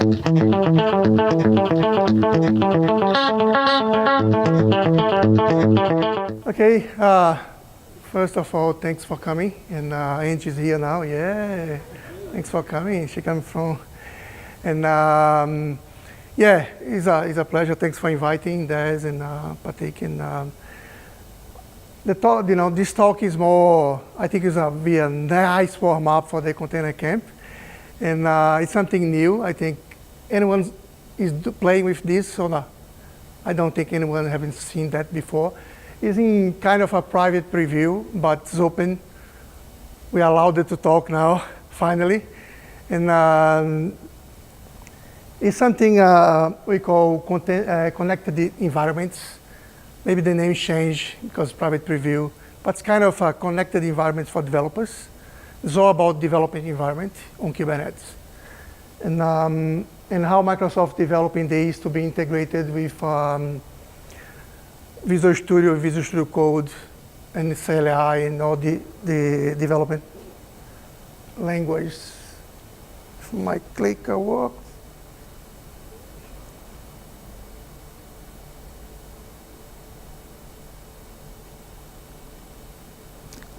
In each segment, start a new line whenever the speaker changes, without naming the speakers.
Okay, first of all, thanks for coming. And Angie's here now. Yeah, thanks for coming. She comes from, and yeah, it's a pleasure. Thanks for inviting Des and partaking. The talk, this talk is more, I think it's be a nice warm-up for the container camp. And it's something new. I think anyone is playing with this or not. I don't think anyone haven't seen that before. It's in kind of a private preview, but it's open. We are allowed to talk now, finally. And it's something we call connected environments. Maybe the name changed because private preview, but it's kind of a connected environment for developers. It's all about developing environment on Kubernetes. And how Microsoft developing these to be integrated with Visual Studio, Visual Studio Code, and CLI, and all the development languages. If my clicker works.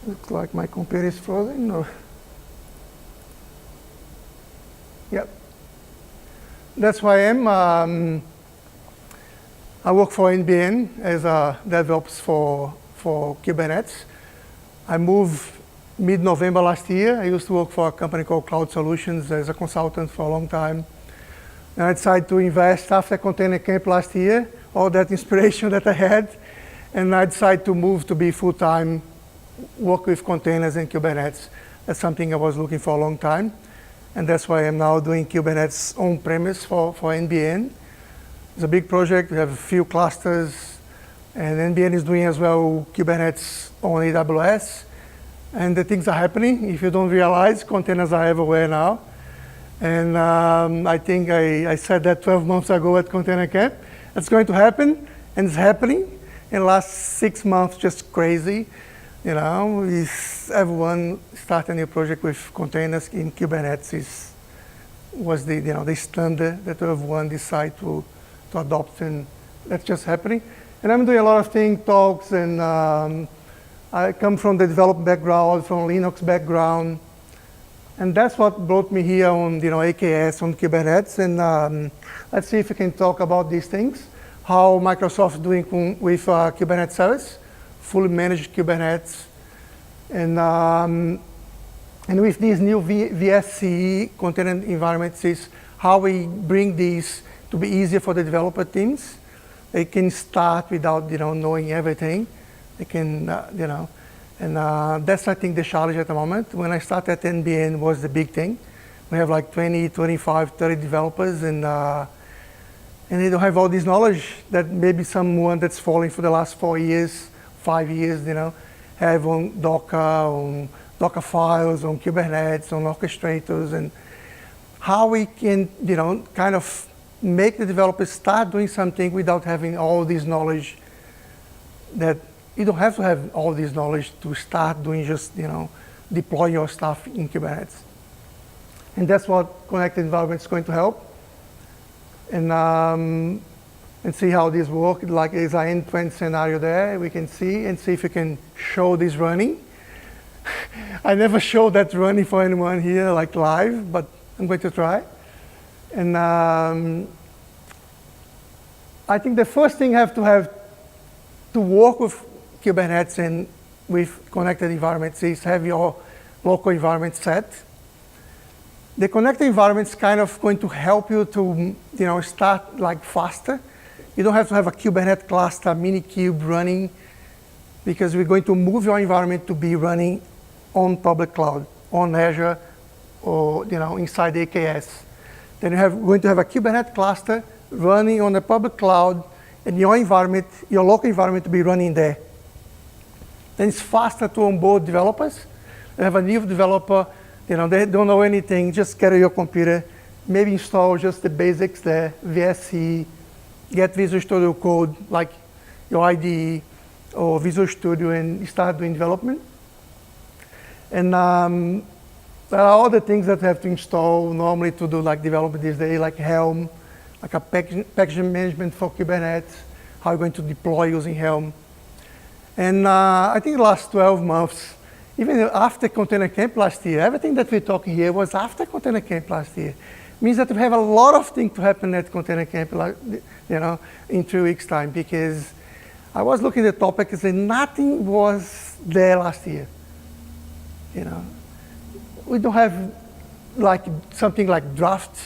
Looks like my computer is frozen. No. Yep. That's why I am. I work for NBN as a DevOps for Kubernetes. I moved mid-November last year. I used to work for a company called Cloud Solutions as a consultant for a long time. And I decided to invest after Container Camp last year, all that inspiration that I had. And I decided to move to be full-time, work with containers and Kubernetes. That's something I was looking for a long time. And that's why I'm now doing Kubernetes on-premise for NBN. It's a big project. We have a few clusters. And NBN is doing as well Kubernetes on AWS. And the things are happening. If you don't realize, containers are everywhere now. And I think I said that 12 months ago at Container Camp. It's going to happen, and it's happening. In the last 6 months, just crazy. Everyone started a new project with containers in Kubernetes was the standard that everyone decided to adopt, and that's just happening. And I'm doing a lot of things, talks, and I come from the development background, from Linux background, and that's what brought me here on AKS on Kubernetes. And let's see if we can talk about these things. How Microsoft is doing with Kubernetes service. Fully managed Kubernetes, and with these new VSCE container environments, is how we bring these to be easier for the developer teams. They can start without knowing everything. They can and that's I think the challenge at the moment. When I started at NBN was the big thing. We have like 20, 25, 30 developers, and they don't have all this knowledge that maybe someone that's falling for the last 4 years. 5 years, have on Docker files, on Kubernetes, on orchestrators, and how we can, kind of make the developers start doing something without having all this knowledge. That you don't have to have all this knowledge to start doing just, deploy your stuff in Kubernetes. And that's what connected environment is going to help. And see how this works. Like there's an end-to-end scenario there. We can see and see if we can show this running. I never showed that running for anyone here, like live, but I'm going to try. And I think the first thing you have to work with Kubernetes and with connected environments is have your local environment set. The connected environment is kind of going to help you to start like faster. You don't have to have a Kubernetes cluster, Minikube running, because we're going to move your environment to be running on public cloud, on Azure, or inside AKS. Then you're going to have a Kubernetes cluster running on the public cloud, and your environment, your local environment, to be running there. Then it's faster to onboard developers. You have a new developer, they don't know anything, just get your computer, maybe install just the basics there, VSC, get Visual Studio Code, like your IDE or Visual Studio, and start doing development. And there are other things that you have to install normally to do like development these days, like Helm, like a packaging management for Kubernetes, how you're going to deploy using Helm. And I think the last 12 months, even after Container Camp last year, everything that we're talking here was after Container Camp last year. Means that we have a lot of things to happen at Container Camp, like, in 3 weeks' time, because I was looking at the topic and saying nothing was there last year. We don't have like something like Draft.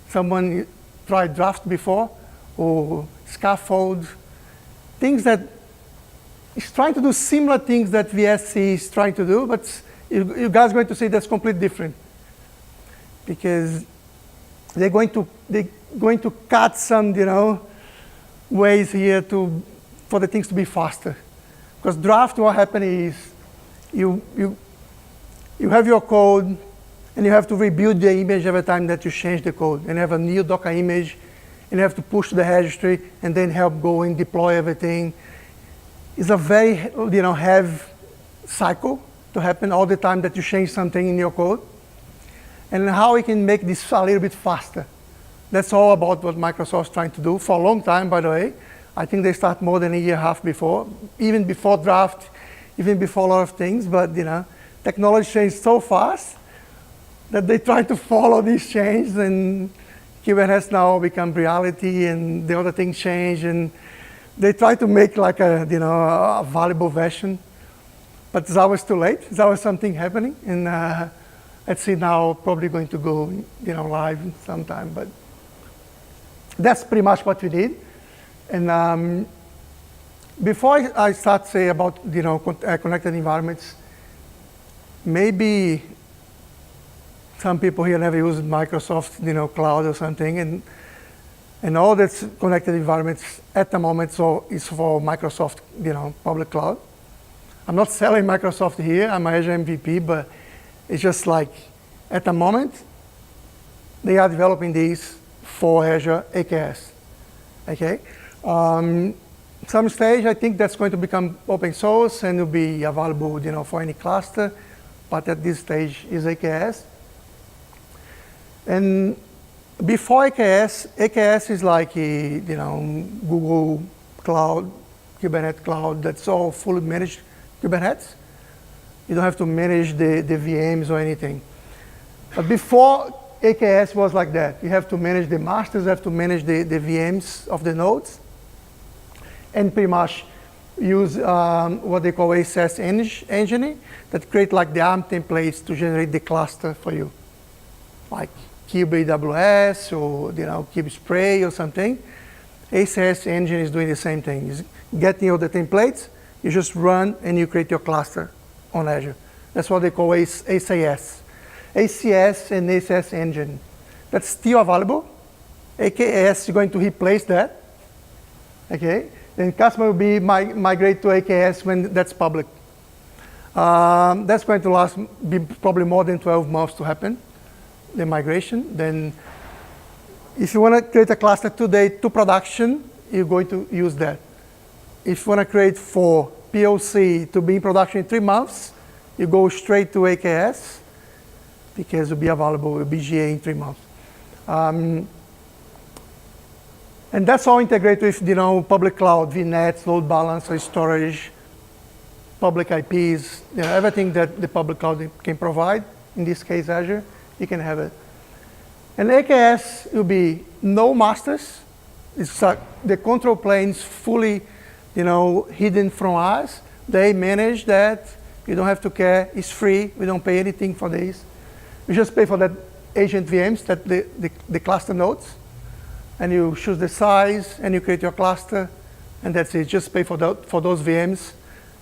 Someone tried Draft before, or Scaffold, things that is trying to do similar things that VSC is trying to do, but you guys are going to see that's completely different, because they're going to cut some ways here for the things to be faster. Because Draft, what happens is you have your code and you have to rebuild the image every time that you change the code, and you have a new Docker image and you have to push the registry and then help go and deploy everything. It's a very heavy cycle to happen all the time that you change something in your code. And how we can make this a little bit faster. That's all about what Microsoft's trying to do for a long time, by the way. I think they start more than a year and a half before, even before Draft, even before a lot of things. But technology changed so fast that they try to follow these changes, and Kubernetes now become reality, and the other things change, and they try to make like a valuable version. But it's always too late. There's always something happening, and Aci now probably going to go live sometime. But that's pretty much what we did. And before I start say about connected environments, maybe some people here never used Microsoft cloud or something, and all that's connected environments at the moment is for Microsoft public cloud. I'm not selling Microsoft here. I'm an Azure MVP, but it's just like at the moment they are developing these for Azure AKS. Okay. Some stage, I think that's going to become open source and will be available, for any cluster. But at this stage is AKS. And before AKS is like Google Cloud, Kubernetes Cloud. That's all fully managed Kubernetes. You don't have to manage the VMs or anything. But before AKS was like that. You have to manage the masters, you have to manage the VMs of the nodes, and pretty much use what they call ACS engine that create like the ARM templates to generate the cluster for you, like Kube AWS or Kube Spray or something. ACS engine is doing the same thing. It's getting all the templates, you just run and you create your cluster on Azure. That's what they call ACS. ACS and ACS engine. That's still available. AKS is going to replace that. Okay, then customer will be migrate to AKS when that's public. That's going to be probably more than 12 months to happen, the migration. Then if you want to create a cluster today to production, you're going to use that. If you want to create for POC to be in production in 3 months, you go straight to AKS, because it will be available, it will be GA in 3 months. And that's all integrated with public cloud, VNets, load balancer, storage, public IPs, everything that the public cloud can provide. In this case, Azure, you can have it. And AKS will be no masters. It's the control plane is fully hidden from us. They manage that. You don't have to care. It's free. We don't pay anything for this. You just pay for that agent VMs, that the cluster nodes, and you choose the size, and you create your cluster, and that's it. Just pay for those VMs,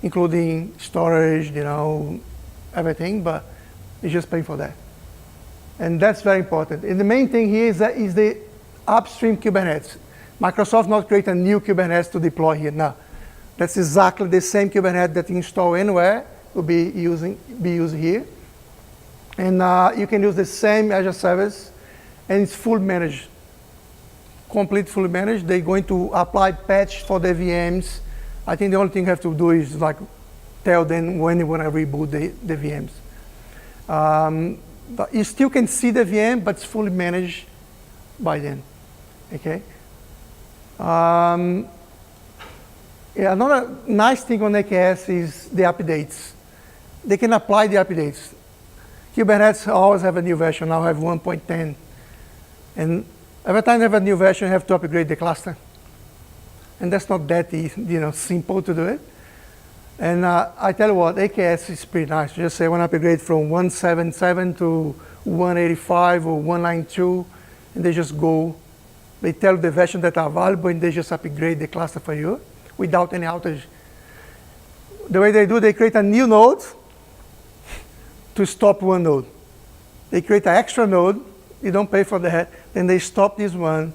including storage, everything, but you just pay for that. And that's very important. And the main thing here is the upstream Kubernetes. Microsoft not create a new Kubernetes to deploy here. No, that's exactly the same Kubernetes that you install anywhere will be used here. And you can use the same Azure service, and it's full managed, complete fully managed. They're going to apply patch for the VMs. I think the only thing you have to do is like tell them when you want to reboot the VMs. But you still can see the VM, but it's fully managed by them. Okay. Yeah, another nice thing on AKS is the updates. They can apply the updates. Kubernetes always have a new version. Now have 1.10. And every time they have a new version, you have to upgrade the cluster. And that's not that easy, simple to do it. And I tell you what, AKS is pretty nice. Just say I want to upgrade from 177 to 185 or 192, and they just go. They tell the version that are available, and they just upgrade the cluster for you without any outage. The way they do, they create a new node to stop one node. They create an extra node. You don't pay for that. Then they stop this one,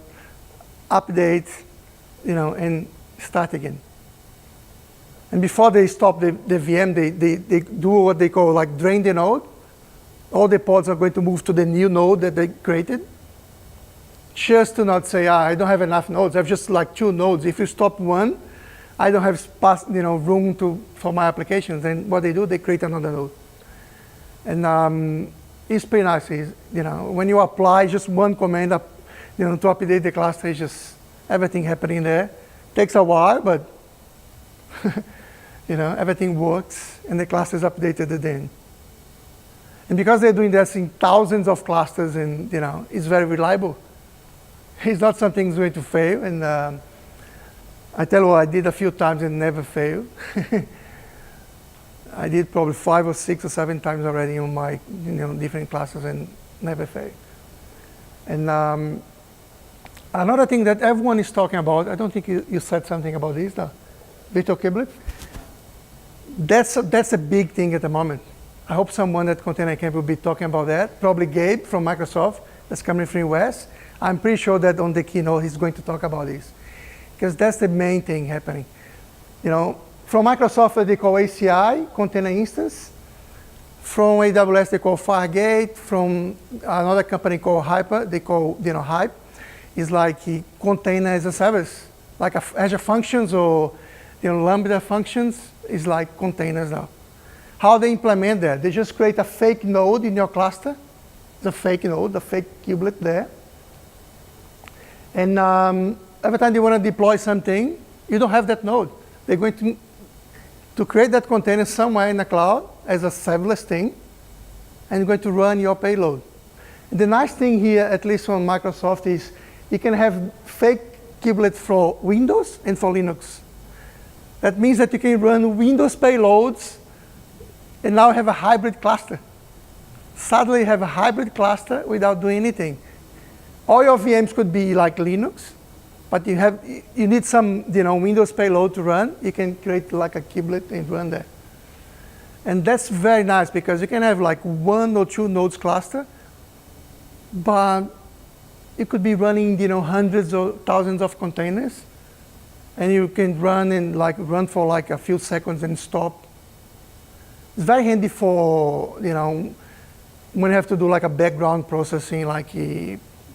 update, and start again. And before they stop the VM, they do what they call like drain the node. All the pods are going to move to the new node that they created. Just to not say, I don't have enough nodes. I have just like 2 nodes. If you stop one, I don't have room for my applications. And what they do, they create another node. And it's pretty nice. When you apply just one command to update the cluster, it's just everything happening there. Takes a while, but everything works, and the cluster is updated at the end. And because they're doing this in thousands of clusters, and it's very reliable. It's not something that's going to fail. And I tell you what, I did a few times and never failed. I did probably 5 or 6 or 7 times already on my different classes and never failed. And another thing that everyone is talking about, I don't think you said something about this, the virtual kubelet. That's a big thing at the moment. I hope someone at Container Camp will be talking about that. Probably Gabe from Microsoft that's coming from US. I'm pretty sure that on the keynote he's going to talk about this, because that's the main thing happening. From Microsoft they call ACI, Container Instance. From AWS they call Fargate. From another company called Hyper, they call Hype. It's like container as a service, like Azure Functions or Lambda functions is like containers now. How they implement that? They just create a fake node in your cluster. It's a fake node, a fake kubelet there. And every time they want to deploy something, you don't have that node. They're going to create that container somewhere in the cloud as a serverless thing, and going to run your payload. And the nice thing here, at least on Microsoft, is you can have fake kubelet for Windows and for Linux. That means that you can run Windows payloads and now have a hybrid cluster. Suddenly you have a hybrid cluster without doing anything. All your VMs could be like Linux, but you need some Windows payload to run. You can create like a kubelet and run that. And that's very nice because you can have like 1 or 2 nodes cluster, but it could be running hundreds or thousands of containers, and you can run for like a few seconds and stop. It's very handy for when you have to do like a background processing, like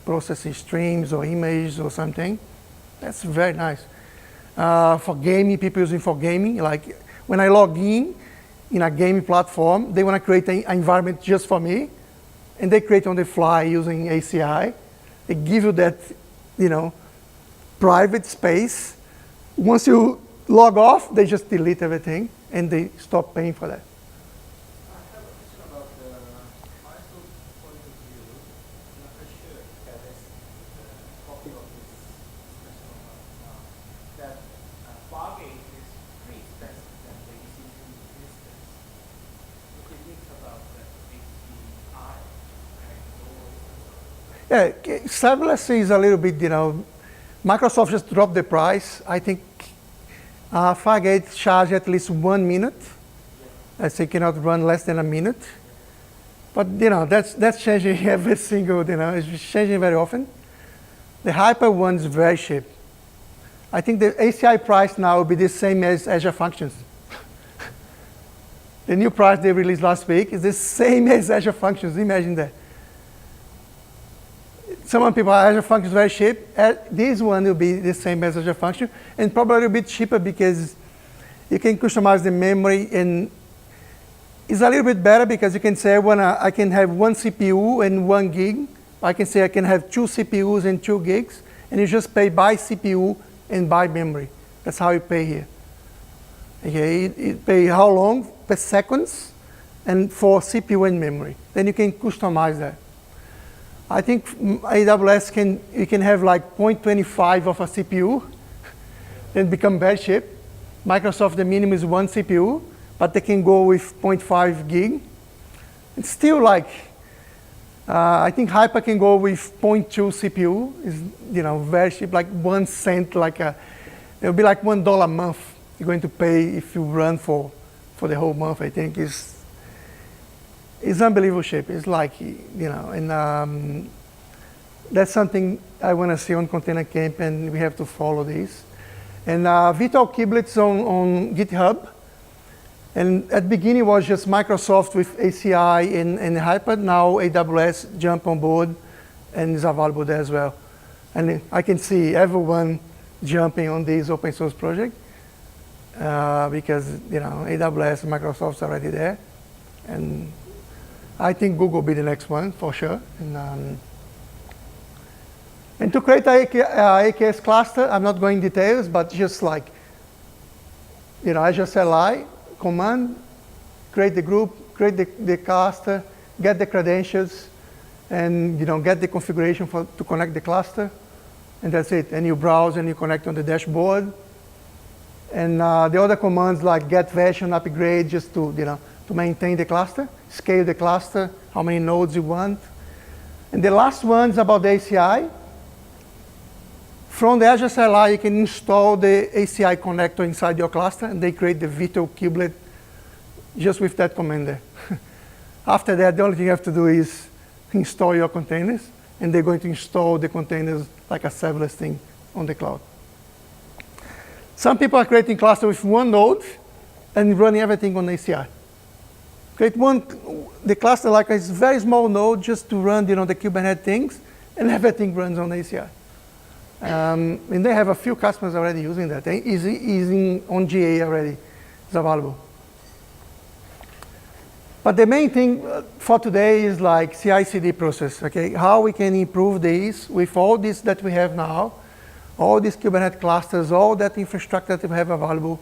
processing streams or images or something. That's very nice. For gaming, people using for gaming, like when I log in a gaming platform, they want to create an environment just for me, and they create on the fly using ACI. They give you that, private space. Once you log off, they just delete everything, and they stop paying for that.
I have a question about the ISO point of view. I'm not quite sure that is the copy of this discussion now. That Fargate is pretty expensive than the EC2 instance. What do you think about that HCI?
Yeah, serverless is a little bit, Microsoft just dropped the price. I think Fargate charge at least 1 minute. Let's say cannot run less than a minute. But that's changing every single, it's changing very often. The Hyper one is very cheap. I think the ACI price now will be the same as Azure Functions. The new price they released last week is the same as Azure Functions. Imagine that. Some people, Azure Functions is very cheap. This one will be the same as Azure Function, and probably a little bit cheaper because you can customize the memory, and It's a little bit better because you can say I can have one CPU and 1 gig. I can say I can have 2 CPUs and 2 gigs, and you just pay by CPU and by memory. That's how you pay here. Okay, you pay how long per seconds, and for CPU and memory. Then you can customize that. I think AWS you can have like 0.25 of a CPU, then become very cheap. Microsoft, the minimum is 1 CPU, but they can go with 0.5 gig. It's still like, I think Hyper can go with 0.2 CPU. Is very cheap, like 1 cent, it'll be like $1 a month you're going to pay if you run for the whole month. I think it's unbelievable cheap. It's like, and that's something I want to see on Container Camp, and we have to follow this. And Virtual Kubernetes on GitHub. And at the beginning, it was just Microsoft with ACI and Hyper. Now AWS jump on board and is available there as well. And I can see everyone jumping on this open source project because AWS and Microsoft's already there. And I think Google will be the next one for sure. And to create an AKS cluster, I'm not going details, but just like, Azure CLI command, create the group, create the cluster, get the credentials, and get the configuration to connect the cluster, and that's it. And you browse and you connect on the dashboard. And the other commands like get version, upgrade, just to maintain the cluster, scale the cluster, how many nodes you want. And the last one's about the ACI. From the Azure CLI, you can install the ACI connector inside your cluster, and they create the virtual kubelet just with that command there. After that, the only thing you have to do is install your containers, and they're going to install the containers like a serverless thing on the cloud. Some people are creating cluster with 1 node and running everything on ACI. Create the cluster like a very small node just to run the Kubernetes things, and everything runs on ACI. And they have a few customers already using that. It's on GA already. It's available. But the main thing for today is like CI/CD process. Okay, how we can improve this with all this that we have now, all these Kubernetes clusters, all that infrastructure that we have available.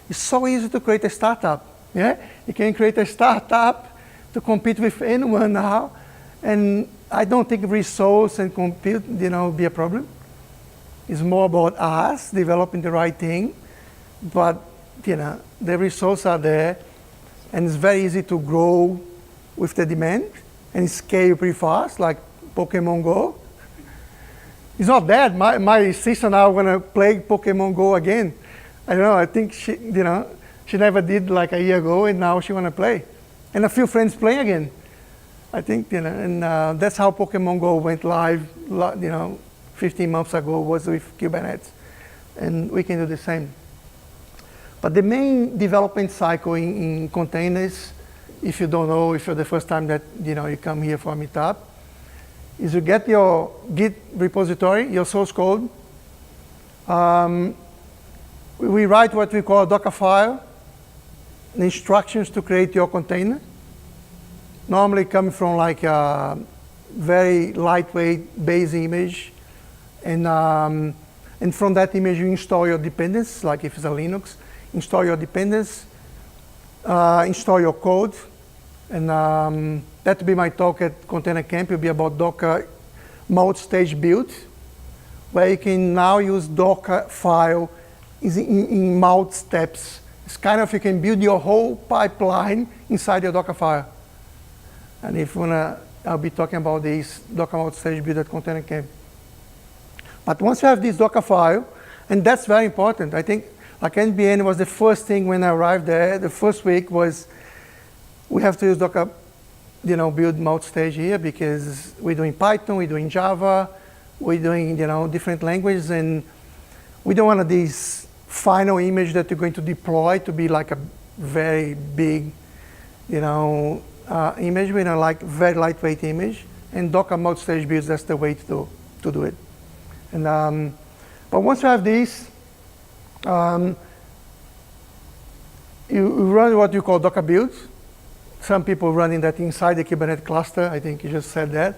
It's so easy to create a startup. Yeah, you can create a startup to compete with anyone now, and I don't think resource and compute, be a problem. It's more about us developing the right thing, but the resources are there, and it's very easy to grow with the demand and scale pretty fast, like Pokemon Go. It's not bad. My sister now gonna play Pokemon Go again. I don't know. I think she never did like a year ago, and now she wanna play, and a few friends playing again. I think and that's how Pokemon Go went live. 15 months ago was with Kubernetes, and we can do the same. But the main development cycle in containers, if you don't know, if you're the first time that you come here for a meetup, is you get your Git repository, your source code. We write what we call a Docker file, the instructions to create your container. Normally coming from like a very lightweight base image. And from that image, you install your dependencies, like if it's a Linux, install your dependencies, install your code. And that will be my talk at Container Camp. It will be about Docker multi-stage build, where you can now use Docker file in multi-steps. It's kind of, you can build your whole pipeline inside your Docker file. And if you wanna, I'll be talking about this Docker multi-stage build at Container Camp. But once you have this Docker file, and that's very important. I think like NBN was the first thing when I arrived there. The first week was we have to use Docker, build multi-stage here because we're doing Python, we're doing Java, we're doing different languages, and we don't want this final image that you're going to deploy to be like a very big, image. We don't like very lightweight image, and Docker multi-stage builds, that's the way to do it. And but once you have this, you run what you call Docker builds, some people running that inside the Kubernetes cluster. I think you just said that.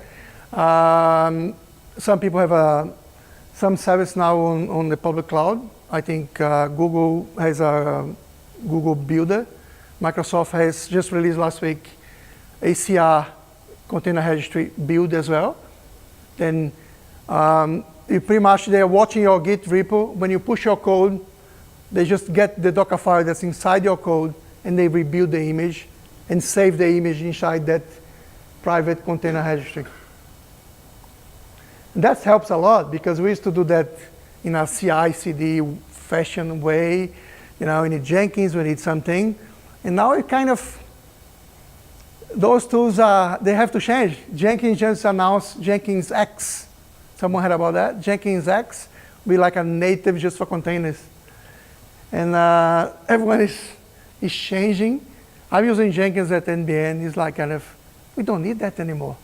Some people have some service now on the public cloud. I think Google has a Google Builder. Microsoft has just released last week ACR container registry build as well. Then you pretty much, they're watching your Git repo. When you push your code, they just get the Docker file that's inside your code, and they rebuild the image and save the image inside that private container registry. And that helps a lot, because we used to do that in a CI/CD fashion way. You know, we need Jenkins, we need something. And now it kind of, those tools, they have to change. Jenkins just announced Jenkins X. Someone heard about that? Jenkins X will be like a native just for containers. And everyone is changing. I'm using Jenkins at NBN. It's like kind of, we don't need that anymore,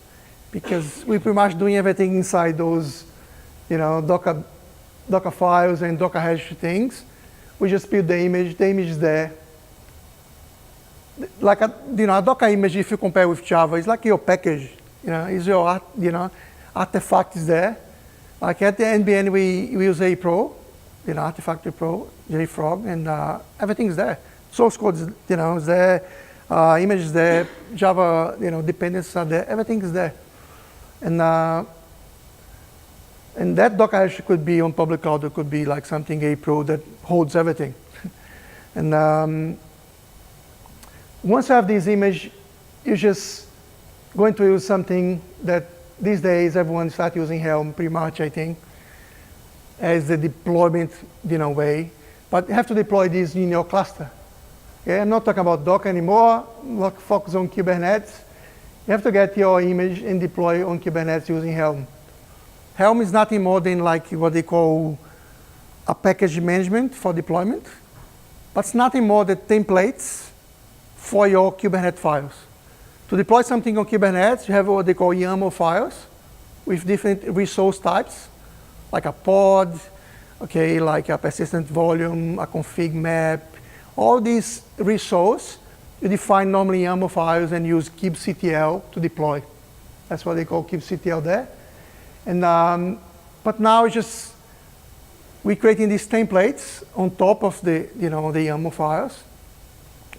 because we're pretty much doing everything inside those, you know, Docker files and Docker registry things. We just build the image is there. Like a Docker image, if you compare with Java, it's like your package. You know, is your artifact is there. Like at the NBN, we use A Pro, Artifactory Pro, JFrog, and everything's there. Source code is, is there. Image is there. Java, dependencies are there. Everything is there. And that Docker registry could be on public cloud. It could be like something A Pro that holds everything. And once you have this image, you're just going to use something that these days everyone starts using Helm pretty much, I think, as the deployment way. But you have to deploy this in your cluster. Okay? I'm not talking about Docker anymore. Not focus on Kubernetes. You have to get your image and deploy on Kubernetes using Helm. Helm is nothing more than like what they call a package management for deployment. But it's nothing more than templates for your Kubernetes files. To deploy something on Kubernetes, you have what they call YAML files with different resource types, like a pod, okay, like a persistent volume, a config map. All these resources, you define normally YAML files and use kubectl to deploy. That's what they call kubectl there. And but now it's just we're creating these templates on top of the the YAML files,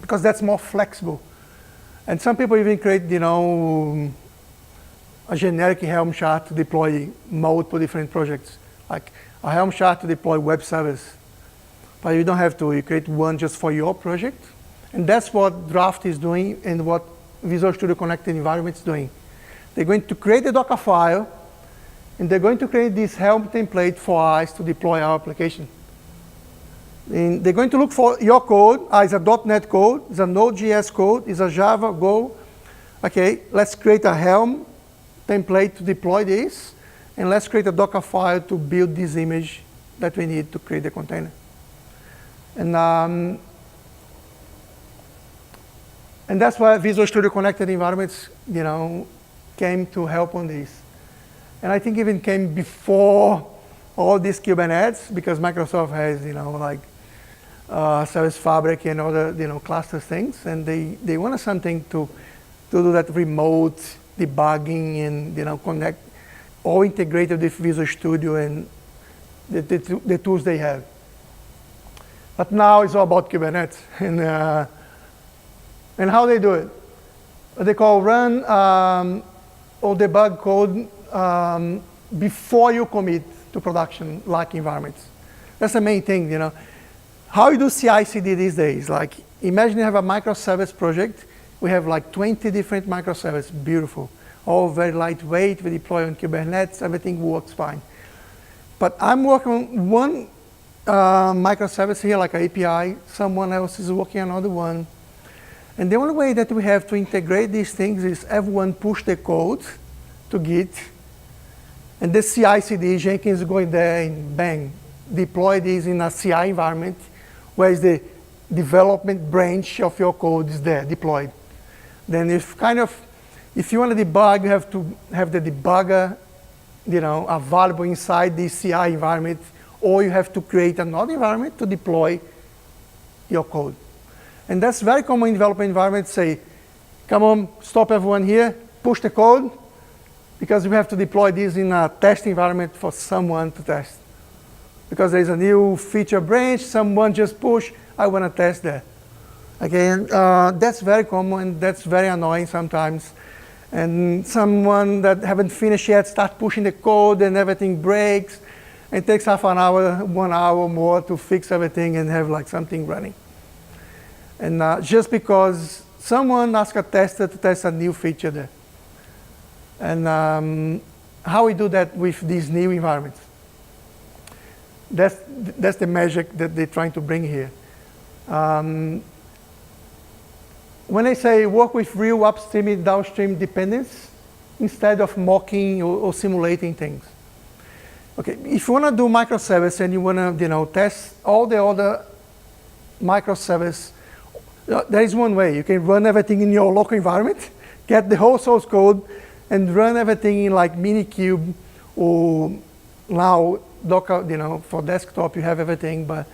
because that's more flexible. And some people even create a generic Helm chart to deploy multiple different projects, like a Helm chart to deploy web service. But you don't have to. You create one just for your project. And that's what Draft is doing and what Visual Studio Connected Environment is doing. They're going to create a Docker file, and they're going to create this Helm template for us to deploy our application. And they're going to look for your code. It's a .NET code, it's a Node.js code, it's a Java, Go. Okay, let's create a Helm template to deploy this, and let's create a Docker file to build this image that we need to create the container. And that's why Visual Studio Connected Environments, came to help on this. And I think even came before all this Kubernetes, because Microsoft has, Service Fabric and other, cluster things, and they wanted something to do that remote debugging and, connect, all integrated with Visual Studio and the tools they have. But now it's all about Kubernetes, and how they do it. They call run or debug code before you commit to production like environments. That's the main thing, How you do CI/CD these days? Like, imagine you have a microservice project. We have like 20 different microservices, beautiful. All very lightweight, we deploy on Kubernetes, everything works fine. But I'm working on one microservice here, like an API. Someone else is working on another one. And the only way that we have to integrate these things is everyone push the code to Git, and the CI/CD, Jenkins going there and bang, deploy this in a CI environment, whereas the development branch of your code is there, deployed. Then if you want to debug, you have to have the debugger, available inside the CI environment, or you have to create another environment to deploy your code. And that's very common in development environments. Say, come on, stop everyone here, push the code, because we have to deploy this in a test environment for someone to test. Because there's a new feature branch, someone just push, I want to test that. Okay, and that's very common, and that's very annoying sometimes. And someone that haven't finished yet start pushing the code and everything breaks. It takes half an hour, 1 hour more to fix everything and have like something running. And just because someone asked a tester to test a new feature there. And how we do that with these new environments. That's the magic that they're trying to bring here. When I say work with real upstream and downstream dependence, instead of mocking or simulating things. Okay, if you want to do microservice and you want to, test all the other microservice, there is one way. You can run everything in your local environment, get the whole source code, and run everything in like Minikube, or now Docker, for desktop you have everything, but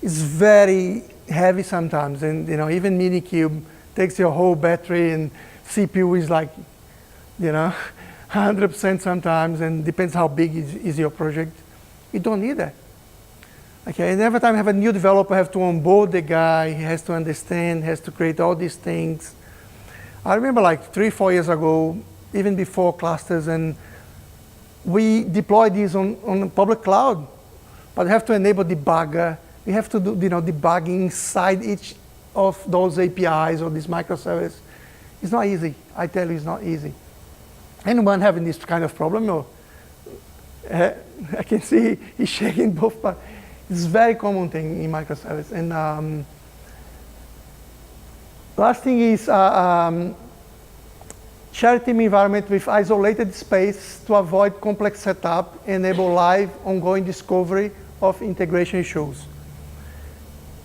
it's very heavy sometimes, and even Minikube takes your whole battery, and CPU is like, 100% sometimes, and depends how big is your project. You don't need that. Okay, and every time you have a new developer, you have to onboard the guy, he has to understand, has to create all these things. I remember like 3-4 years ago, even before clusters, and we deployed these on public cloud, but you have to enable debugger. You have to do debugging inside each of those APIs or this microservice. It's not easy. I tell you, it's not easy. Anyone having this kind of problem? Or, I can see he's shaking both parts. It's a very common thing in microservice. And last thing is shared team environment with isolated space to avoid complex setup, enable live ongoing discovery of integration issues.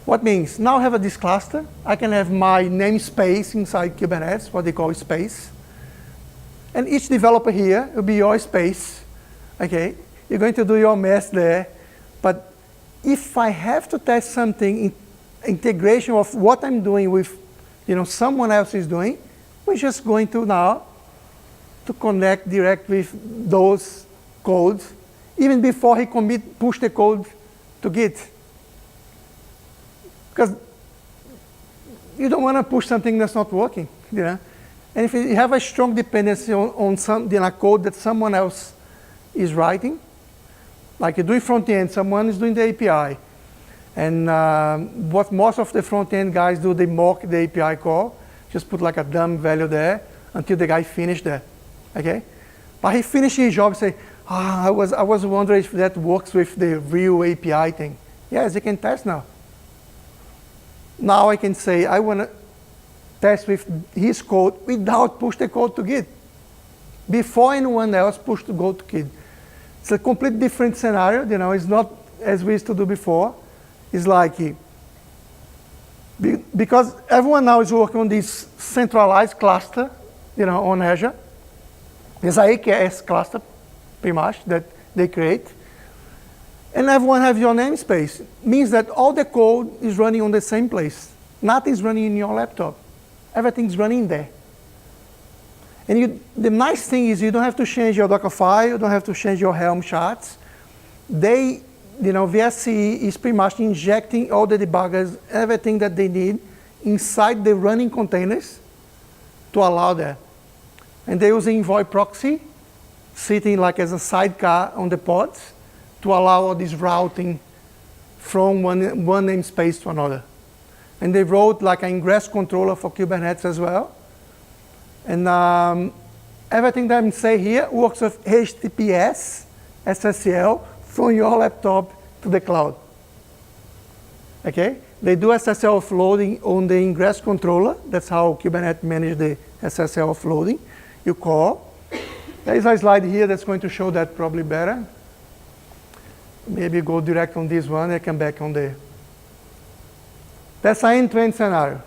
What means, now I have this cluster, I can have my namespace inside Kubernetes, what they call space. And each developer here will be your space, okay? You're going to do your mess there, but if I have to test something, integration of what I'm doing with, someone else is doing, we're just going to now to connect direct with those codes, even before he push the code to Git. Because you don't want to push something that's not working, And if you have a strong dependency on some code that someone else is writing, like you do front end, someone is doing the API, and what most of the front end guys do, they mock the API call, just put like a dumb value there until the guy finished that, okay? But he finished his job and say, I was wondering if that works with the real API thing. Yes, you can test now. Now I can say, I want to test with his code without push the code to Git. Before anyone else push the code to Git. It's a completely different scenario, it's not as we used to do before. It's like, because everyone now is working on this centralized cluster, on Azure. There's an AKS cluster, pretty much, that they create. And everyone has your namespace. Means that all the code is running on the same place. Nothing's running in your laptop. Everything's running there. And the nice thing is you don't have to change your Docker file, you don't have to change your Helm charts. VSCE is pretty much injecting all the debuggers, everything that they need inside the running containers to allow that. And they use Envoy proxy, sitting like as a sidecar on the pods, to allow all this routing from one namespace to another. And they wrote like an ingress controller for Kubernetes as well. And everything that I'm saying here works with HTTPS, SSL, from your laptop to the cloud. Okay? They do SSL offloading on the ingress controller. That's how Kubernetes manages the SSL offloading. You call. There is a slide here that's going to show that probably better. Maybe go direct on this one and come back on the. That's an end-to-end scenario.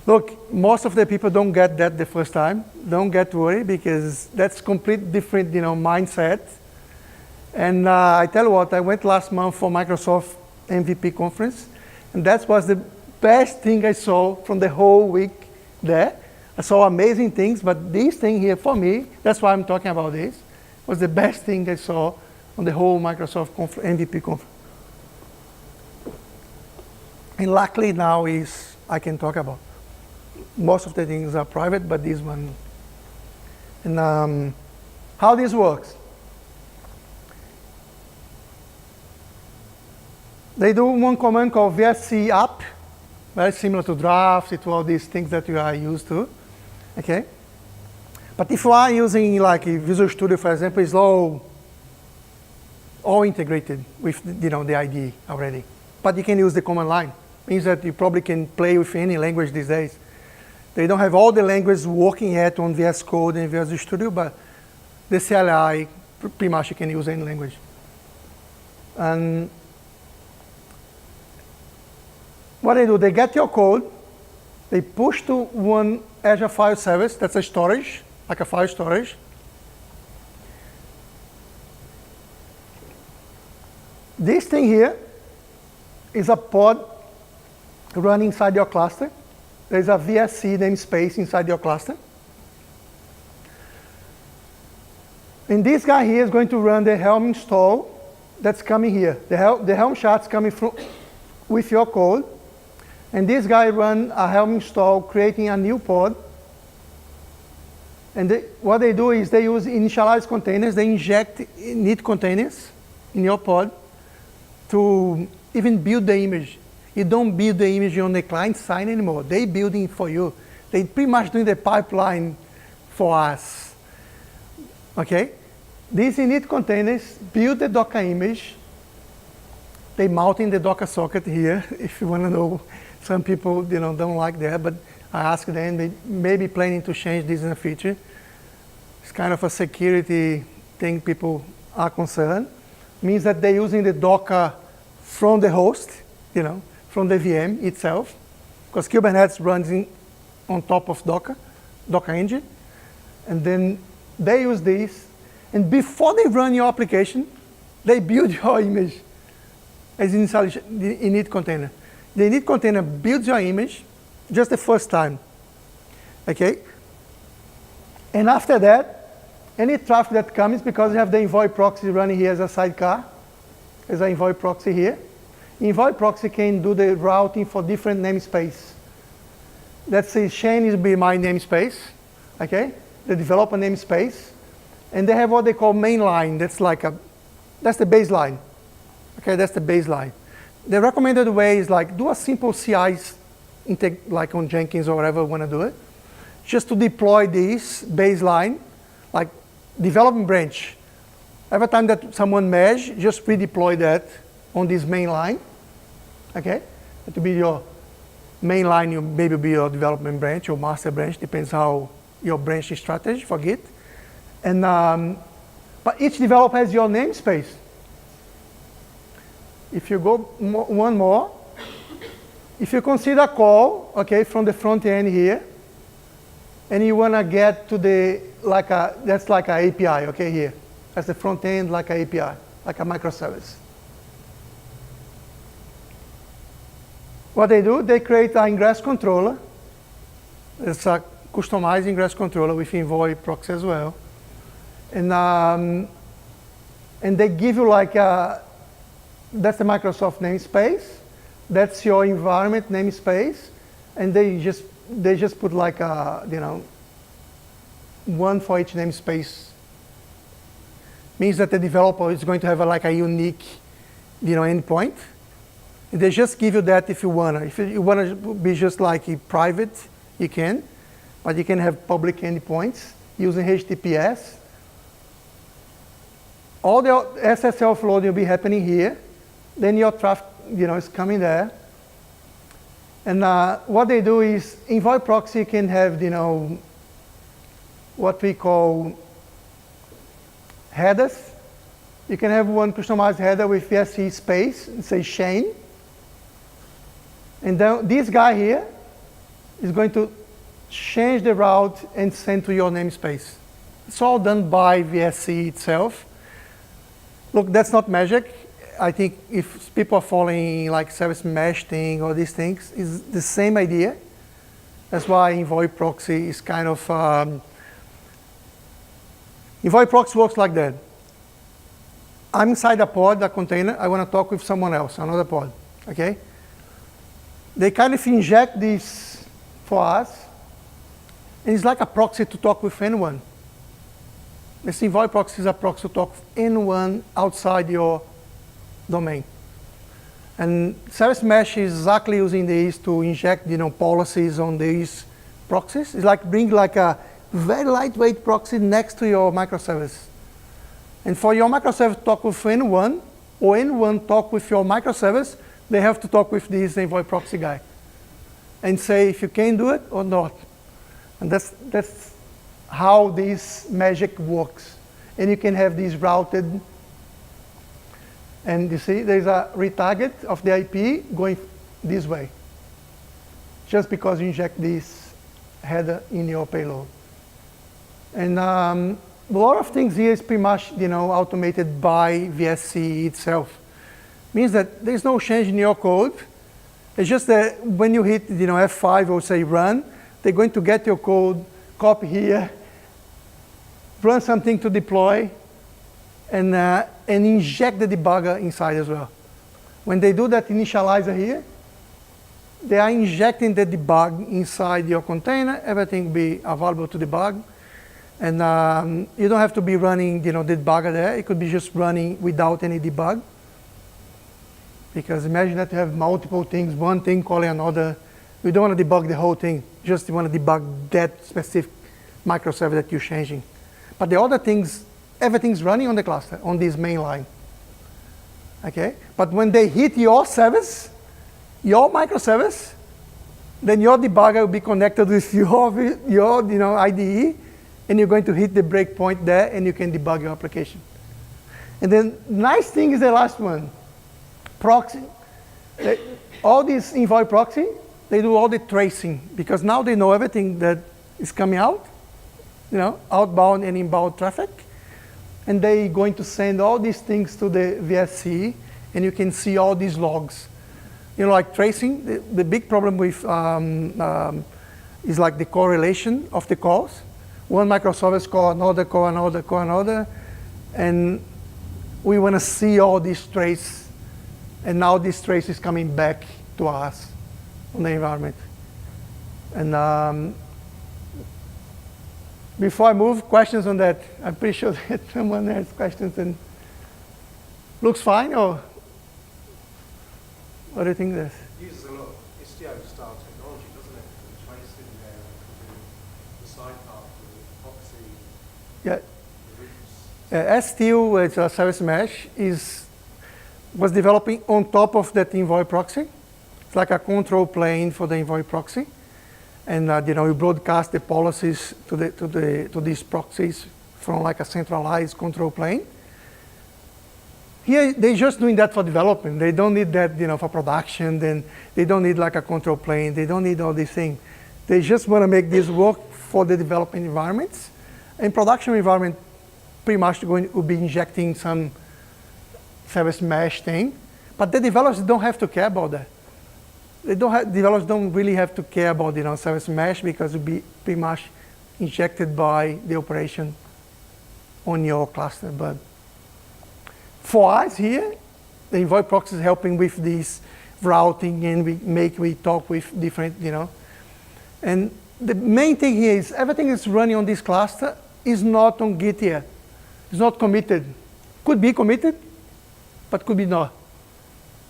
Look, most of the people don't get that the first time. Don't get worried, because that's completely different, mindset. And I tell you what, I went last month for Microsoft MVP conference, and that was the best thing I saw from the whole week there. I saw amazing things, but this thing here for me, that's why I'm talking about this, was the best thing I saw on the whole Microsoft MVP conference. And luckily now I can talk about. Most of the things are private, but this one. And how this works. They do one command called VSC app, very similar to drafts, to all these things that you are used to. Okay? But if you are using like Visual Studio, for example, it's all integrated with the IDE already. But you can use the command line. Means that you probably can play with any language these days. They don't have all the languages working yet on VS Code and Visual Studio, but the CLI, pretty much you can use any language. And what they do, they get your code, they push to one Azure file service, that's a storage, like a file storage. This thing here is a pod running inside your cluster. There's a VSC namespace inside your cluster. And this guy here is going to run the Helm install that's coming here. The Helm chart's coming with your code. And this guy run a Helm install, creating a new pod. And what they do is they use initialized containers. They inject init containers in your pod to even build the image. You don't build the image on the client side anymore. They building for you. They pretty much doing the pipeline for us. Okay? These init containers build the Docker image. They mount in the Docker socket here, if you want to know. Some people don't like that, but I asked them, they may be planning to change this in the future. It's kind of a security thing people are concerned. Means that they're using the Docker from the host, from the VM itself, because Kubernetes runs on top of Docker engine. And then they use this, and before they run your application, they build your image as an init container. The init container builds your image just the first time, okay? And after that, any traffic that comes, because you have the Envoy proxy running here as a sidecar, there's an Envoy proxy here. Envoy proxy can do the routing for different namespace. Let's say Shane will be my namespace, okay? The developer namespace. And they have what they call mainline. That's the baseline. Okay, that's the baseline. The recommended way is do a simple CI, like on Jenkins or whatever you want to do it, just to deploy this baseline, like development branch. Every time that someone merge, just redeploy that on this main line. Okay, that will be your main line. Maybe be your development branch or master branch, depends how your branching strategy for Git. And but each developer has your namespace. If you go one more, if you consider a call, okay, from the front end here, and you want to get to that's like an API, okay, here. That's the front end, like an API, like a microservice. What they do, they create an ingress controller. It's a customized ingress controller with Envoy proxy as well. And they give you that's the Microsoft namespace. That's your environment namespace. And they just put one for each namespace. Means that the developer is going to have a unique, endpoint. And they just give you that if you wanna. If you wanna be just private, you can, but you can have public endpoints using HTTPS. All the SSL offloading will be happening here. Then your traffic, is coming there. And what they do is Envoy proxy can have, what we call headers. You can have one customized header with VSC space, and say Shane. And then this guy here is going to change the route and send to your namespace. It's all done by VSC itself. Look, that's not magic. I think if people are following like service mesh thing or these things, is the same idea. That's why Envoy proxy is kind of, Envoy proxy works like that. I'm inside a pod, a container, I want to talk with someone else, another pod, okay? They kind of inject this for us, and it's like a proxy to talk with anyone. This Envoy proxy is a proxy to talk with anyone outside your domain. And Service Mesh is exactly using these to inject, policies on these proxies. It's like bring like a very lightweight proxy next to your microservice. And for your microservice to talk with anyone, or anyone talk with your microservice, they have to talk with this Envoy proxy guy and say if you can do it or not. And that's how this magic works. And you can have these routed. And you see, there's a retarget of the IP going this way, just because you inject this header in your payload. And a lot of things here is pretty much automated by VSC itself. Means that there's no change in your code. It's just that when you hit F5 or say run, they're going to get your code, copy here, run something to deploy, and inject the debugger inside as well. When they do that initializer here, they are injecting the debug inside your container. Everything will be available to debug. And you don't have to be running the debugger there. It could be just running without any debug. Because imagine that you have multiple things, one thing calling another. You don't want to debug the whole thing. Just you want to debug that specific microservice that you're changing. But the other things, everything's running on the cluster, on this main line. Okay? But when they hit your service, your microservice, then your debugger will be connected with your IDE, and you're going to hit the breakpoint there, and you can debug your application. And then nice thing is the last one, proxy. All these Envoy proxy, they do all the tracing, because now they know everything that is coming out, outbound and inbound traffic. And they're going to send all these things to the VSC, and you can see all these logs. Like tracing, the big problem with is like the correlation of the calls. One microservice call another, call another, call another, and we want to see all these traces, and now this trace is coming back to us on the environment. And before I move, questions on that? I'm pretty sure that someone has questions. And looks fine, or what do you think this?
It uses a lot of Istio-style technology, doesn't it? The tracing there, the sidecar, the proxy,
Yeah.
the routes.
Istio, it's a service mesh, was developing on top of that Envoy proxy. It's like a control plane for the Envoy proxy. And you broadcast the policies to these proxies from like a centralized control plane. Here, they're just doing that for development. They don't need that for production. Then they don't need like a control plane. They don't need all these things. They just want to make this work for the development environments. In production environment, pretty much will be injecting some service mesh thing. But the developers don't have to care about that. Developers don't really have to care about service mesh, because it will be pretty much injected by the operation on your cluster. But for us here, the Envoy proxy is helping with this routing, and we talk with different, And the main thing here is everything that's running on this cluster is not on Git yet. It's not committed. Could be committed, but could be not.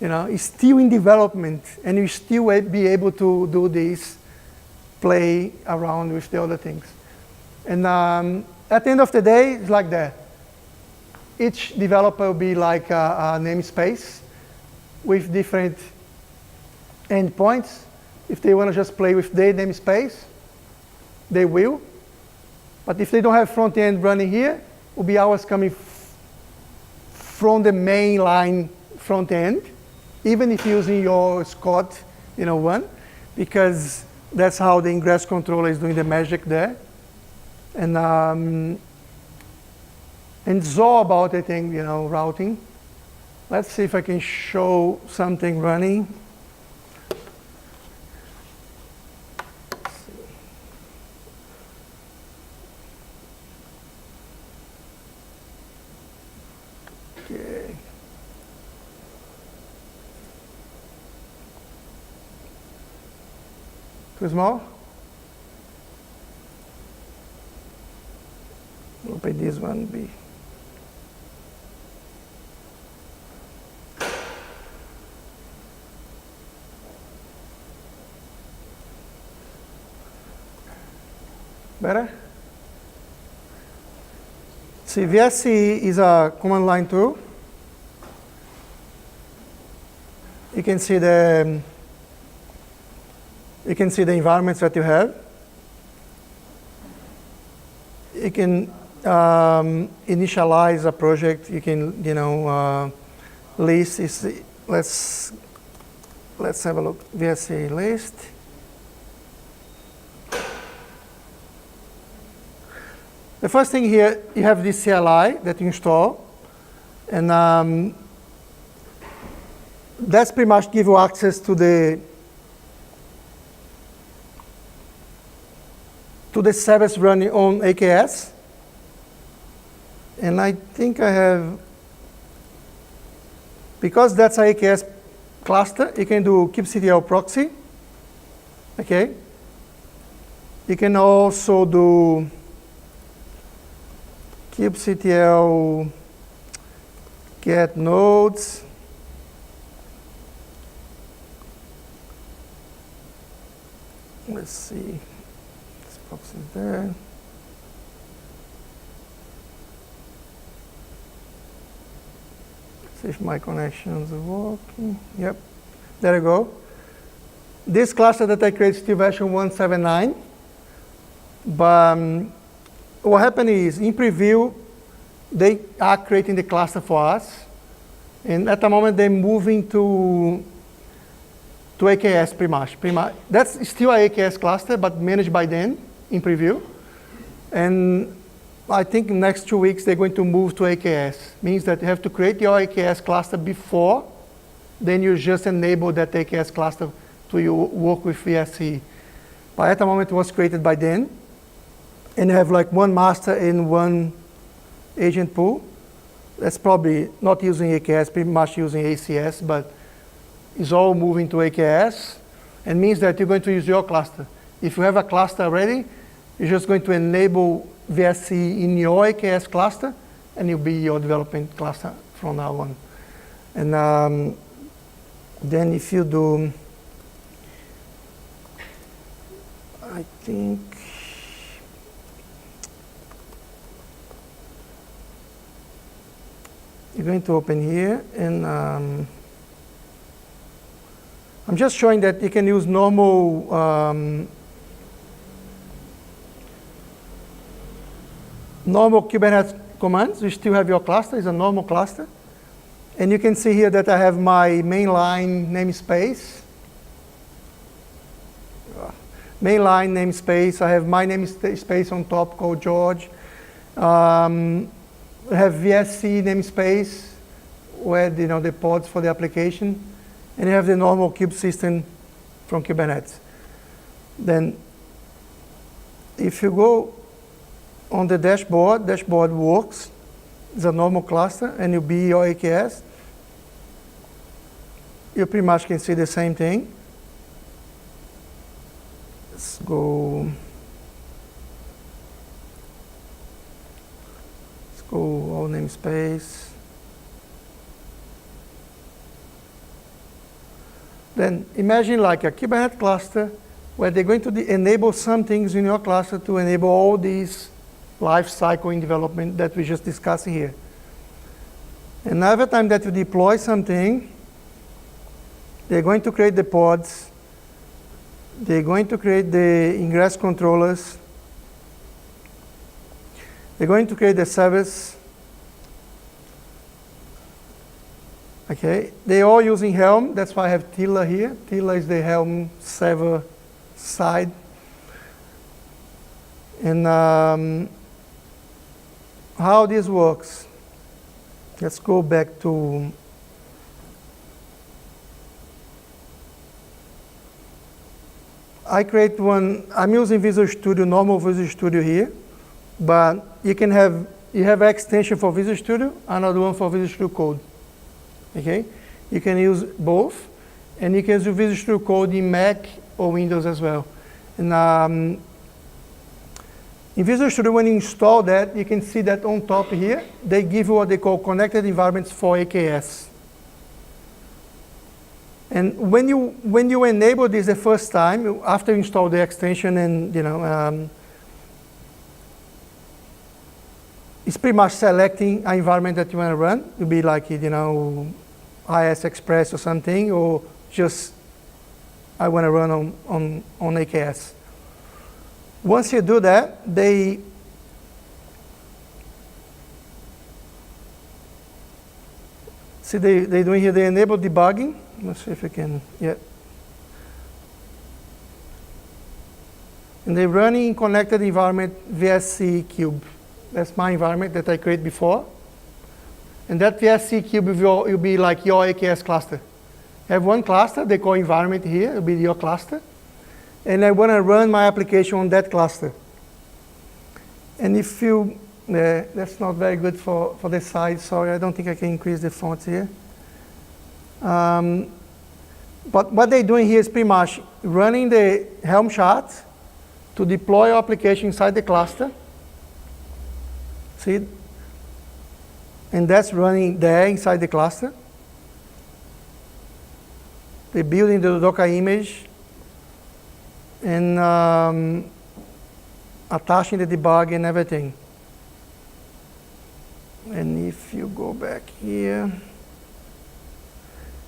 It's still in development, and you still will be able to do this, play around with the other things. And at the end of the day, it's like that. Each developer will be like a namespace with different endpoints. If they want to just play with their namespace, they will. But if they don't have front end running here, will be hours coming from the main line front end, even if using your Scott, one, because that's how the ingress controller is doing the magic there. And it's all about, I think, routing. Let's see if I can show something running. Okay. Too small? Open this one. Be. Better? See, VSC is a command line tool. You can see the environments that you have. You can initialize a project. You can, list. Let's have a look. VSC list. The first thing here, you have this CLI that you install, and that's pretty much give you access to the service running on AKS. And I think I have, because that's an AKS cluster, you can do kubectl proxy. Okay. You can also do kubectl get nodes. Let's see. This proxy is there. See if my connections are working. Yep. There you go. This cluster that I created is still version 179. But what happened is, in preview, they are creating the cluster for us. And at the moment, they're moving to AKS pretty much. That's still an AKS cluster, but managed by them in preview. And I think in the next 2 weeks, they're going to move to AKS. Means that you have to create your AKS cluster before, then you just enable that AKS cluster to work with VSC. But at the moment, it was created by them. And you have like one master and one agent pool. That's probably not using AKS, pretty much using ACS, but it's all moving to AKS. And means that you're going to use your cluster. If you have a cluster already, you're just going to enable VSC in your AKS cluster, and it'll be your development cluster from now on. And then if you do, I think, you're going to open here, and I'm just showing that you can use normal Kubernetes commands. You still have your cluster. It's a normal cluster. And you can see here that I have my mainline namespace. Mainline namespace. I have my namespace on top called George. I have VSC namespace, where the pods for the application, and you have the normal kube system from Kubernetes. Then, if you go on the dashboard works. It's a normal cluster, and you'll be your AKS. You pretty much can see the same thing. Let's go. All namespace. Then imagine like a Kubernetes cluster where they're going to enable some things in your cluster to enable all these life cycle in development that we just discussed here. And every time that you deploy something, they're going to create the pods. They're going to create the ingress controllers. They're going to create the service. Okay, they're all using Helm. That's why I have Tilla here. Tilla is the Helm server side. And how this works. Let's go back to I create one. I'm using Visual Studio, normal Visual Studio here, but you have an extension for Visual Studio, another one for Visual Studio Code. Okay, you can use both, and you can use Visual Studio Code in Mac or Windows as well. And in Visual Studio, when you install that, you can see that on top here, they give you what they call connected environments for AKS. And when you enable this the first time, after you install the extension, and it's pretty much selecting an environment that you want to run. It will be like IS Express or something, or just I want to run on AKS. Once you do that, they doing here, they enable debugging. Let's see if I can, yeah. And they're running in connected environment VSC Cube. That's my environment that I created before. And that VSC Cube will be like your AKS cluster. You have one cluster, they call environment here, it will be your cluster. And I want to run my application on that cluster. And if you, that's not very good for the size, sorry, I don't think I can increase the fonts here. But what they're doing here is pretty much running the Helm chart to deploy your application inside the cluster. See? And that's running there inside the cluster. They're building the Docker image and attaching the debug and everything. And if you go back here,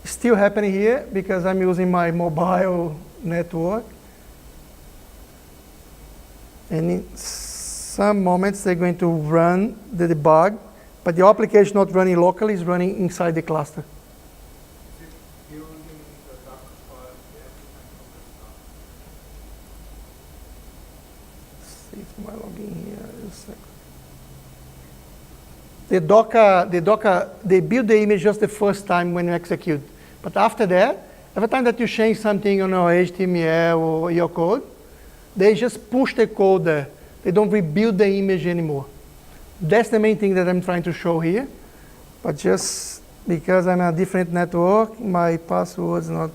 it's still happening here because I'm using my mobile network. And in some moments, they're going to run the debug, but the application is not running locally, it's running inside the cluster. My login here is a second. The Docker, they build the image just the first time when you execute. But after that, every time that you change something on your HTML or your code, they just push the code there. They don't rebuild the image anymore. That's the main thing that I'm trying to show here. But just because I'm on a different network, my password's not.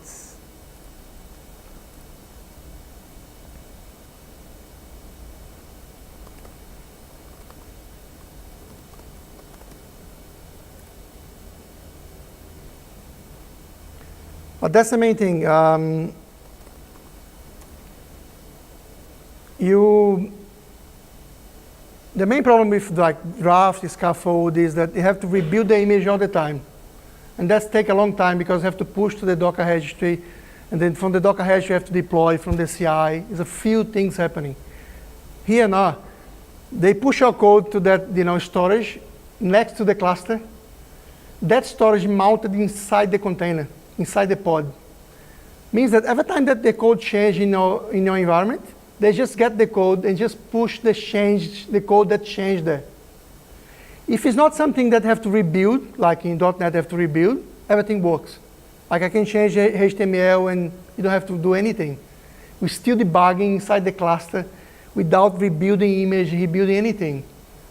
But that's the main thing. The main problem with like draft, scaffold is that you have to rebuild the image all the time. And that's take a long time because you have to push to the Docker registry. And then from the Docker registry, you have to deploy from the CI. There's a few things happening. Here now, they push your code to that storage next to the cluster. That storage mounted inside the container, inside the pod. Means that every time that the code changes in your environment, they just get the code and just push the code that changed there. If it's not something that have to rebuild, like in .NET have to rebuild, everything works. Like I can change HTML and you don't have to do anything. We're still debugging inside the cluster without rebuilding image, rebuilding anything.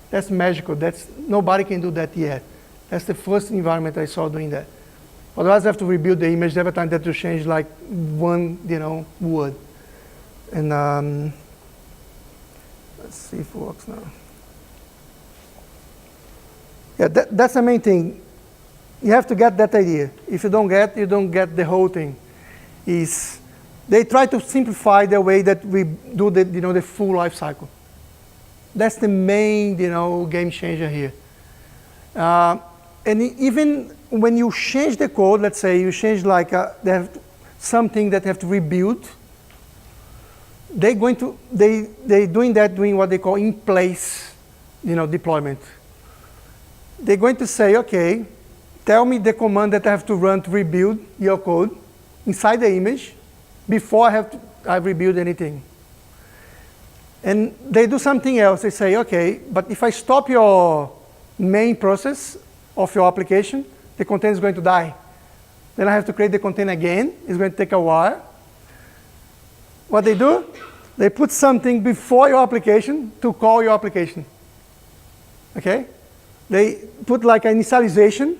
That's magical. Nobody can do that yet. That's the first environment I saw doing that. Otherwise, I have to rebuild the image every time that you change like one, word. And let's see if it works now. Yeah, that's the main thing. You have to get that idea. If you don't get the whole thing. They try to simplify the way that we do the full life cycle. That's the main, game changer here. And even when you change the code, let's say you change like they have something that have to rebuild. They're doing what they call in place, deployment. They're going to say, okay, tell me the command that I have to run to rebuild your code inside the image before I rebuild anything. And they do something else. They say, okay, but if I stop your main process of your application, the container is going to die. Then I have to create the container again. It's going to take a while. what they do, they put something before your application to call your application. Okay? They put like an initialization,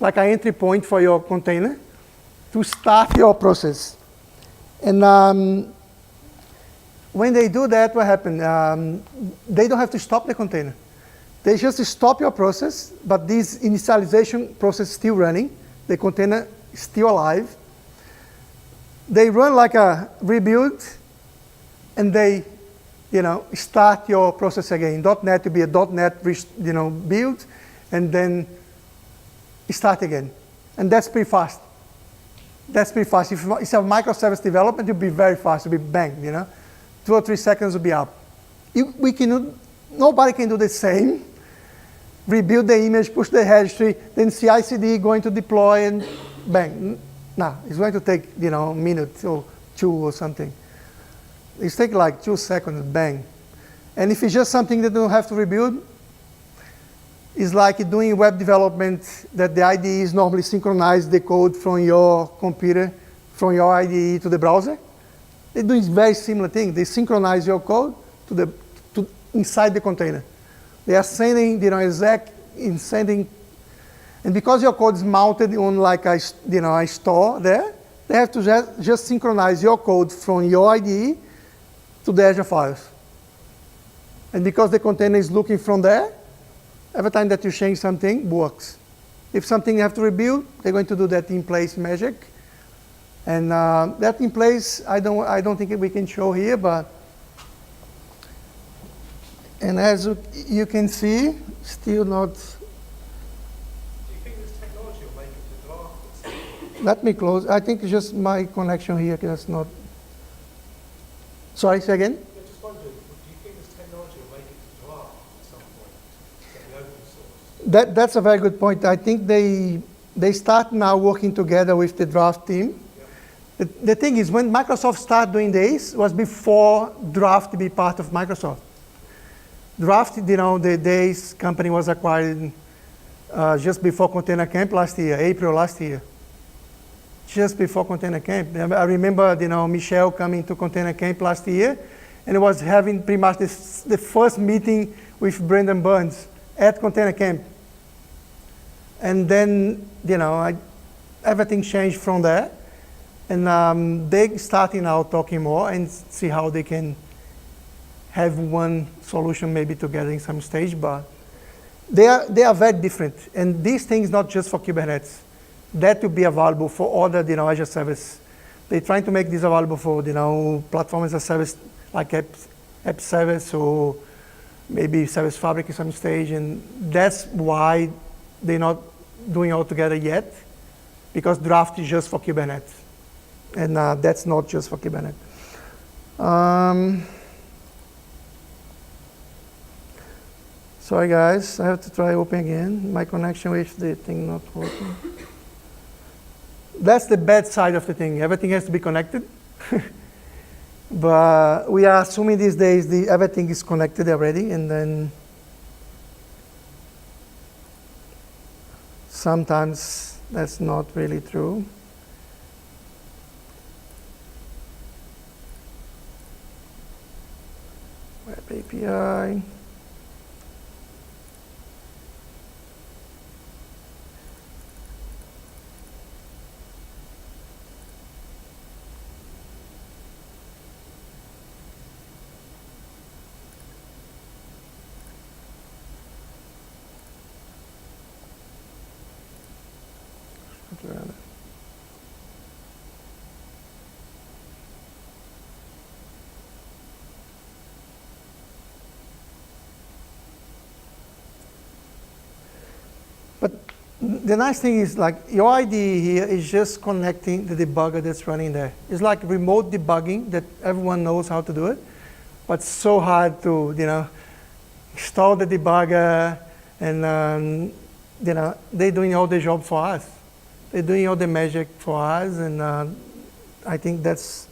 like an entry point for your container to start your process. And when they do that, what happens? They don't have to stop the container. They just stop your process, but this initialization process is still running. The container is still alive. They run like a rebuild, and they, start your process again. .NET to be a .NET, build, and then start again. And that's pretty fast. That's pretty fast. If it's a microservice development, it'll be very fast. It'll be bang, 2 or 3 seconds will be up. Nobody can do the same. Rebuild the image, push the registry, then CI/CD going to deploy, and bang. No, it's going to take, a minute or 2 or something. It's take like 2 seconds, bang. And if it's just something that you don't have to rebuild, it's like doing web development that the IDEs normally synchronize the code from your computer, from your IDE to the browser. They do a very similar thing. They synchronize your code to inside the container. They are sending, and because your code is mounted on like a store there, they have to just synchronize your code from your IDE to the Azure files. And because the container is looking from there, every time that you change something, works. If something you have to rebuild, they're going to do that in place magic. And that in place, I don't think we can show here, but and as you can see, still not.
Do you think this technology will make it to draft?
Let me close. I think it's just my connection here that's not. Sorry, say again?
I just wondered, do you think this technology will make it to draft at some point? Get the open source?
That's a very good point. I think they start now working together with the draft team. Yep. The thing is, when Microsoft started doing this, was before draft be part of Microsoft. Draft, the Days company was acquired just before Container Camp last year, April last year. Just before Container Camp. I remember, Michelle coming to Container Camp last year, and it was having pretty much the first meeting with Brendan Burns at Container Camp. And then, everything changed from there. And they starting now talking more and see how they can have one solution maybe together in some stage, but they are very different. And these things not just for Kubernetes. That will be available for other Azure service. They're trying to make this available for platform as a service like app service or maybe Service Fabric at some stage. And that's why they're not doing all together yet, because draft is just for Kubernetes. And that's not just for Kubernetes. Sorry guys, I have to try open again. My connection with the thing not working. That's the bad side of the thing. Everything has to be connected. But we are assuming these days everything is connected already, and then sometimes that's not really true. Web API. But the nice thing is, like, your IDE here is just connecting the debugger that's running there. It's like remote debugging that everyone knows how to do it, but it's so hard to, install the debugger, and they're doing all the job for us. They're doing all the magic for us, and I think that's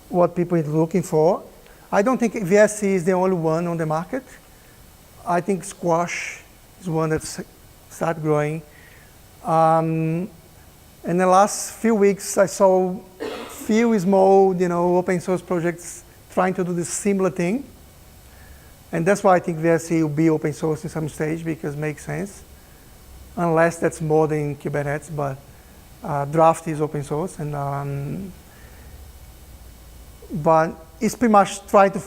what people are looking for. I don't think VSC is the only one on the market. I think Squash is one that's started growing. In the last few weeks, I saw few small, open source projects trying to do this similar thing. And that's why I think VSC will be open source in some stage, because it makes sense. Unless that's more than Kubernetes, but Draft is open source. And but it's pretty much trying to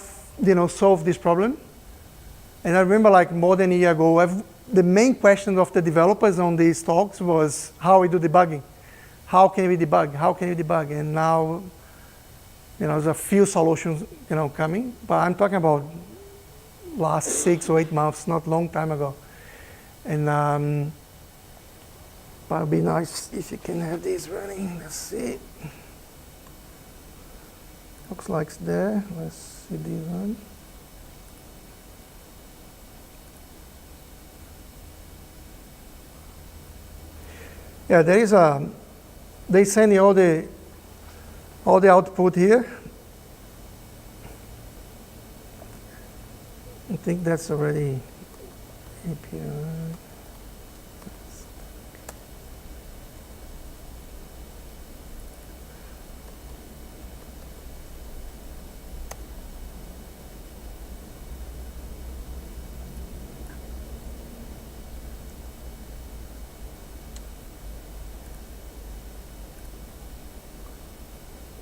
solve this problem. And I remember like more than a year ago, the main question of the developers on these talks was how we do debugging. How can we debug? How can we debug? And now, there's a few solutions, coming. But I'm talking about last 6 or 8 months, not long time ago. And but it'd be nice if you can have these running. Let's see. Looks like it's there. Let's see these run. Yeah, there is they send you all the output here. I think that's already API.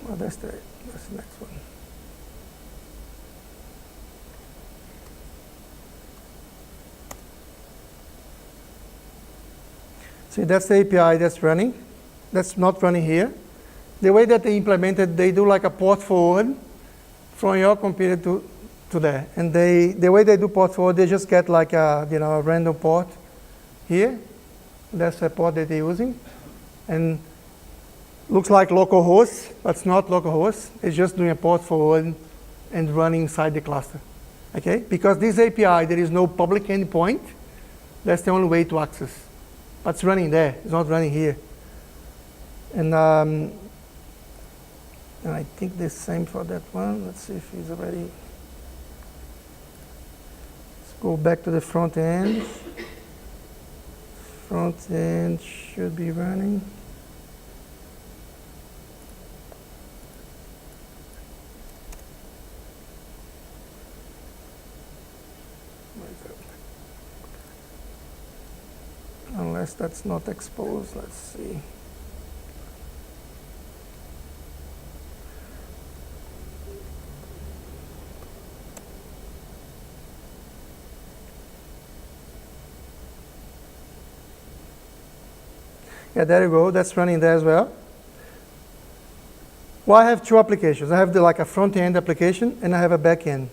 Oh, that's the next one. See, that's the API that's running. That's not running here. The way that they implemented, they do like a port forward from your computer to there. And the way they do port forward, they just get like a random port here. That's the port that they're using. And looks like localhost, but it's not localhost. It's just doing a port forward and running inside the cluster. Okay? Because this API, there is no public endpoint. That's the only way to access. But it's running there. It's not running here. And I think the same for that one. Let's see if he's already. Let's go back to the front end. Front end should be running. Unless that's not exposed, let's see. Yeah, there you go. That's running there as well. Well, I have two applications. I have like a front-end application, and I have a back-end.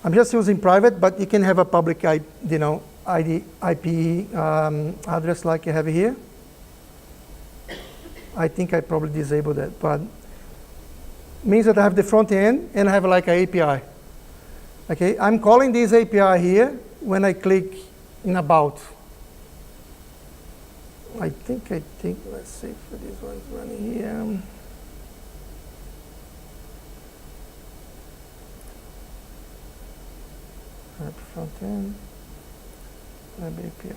I'm just using private, but you can have a public, IP address like you have here. I think I probably disabled that, but means that I have the front end and I have like an API. Okay, I'm calling this API here when I click in About. I think, let's see if this one's running here. Front end. API.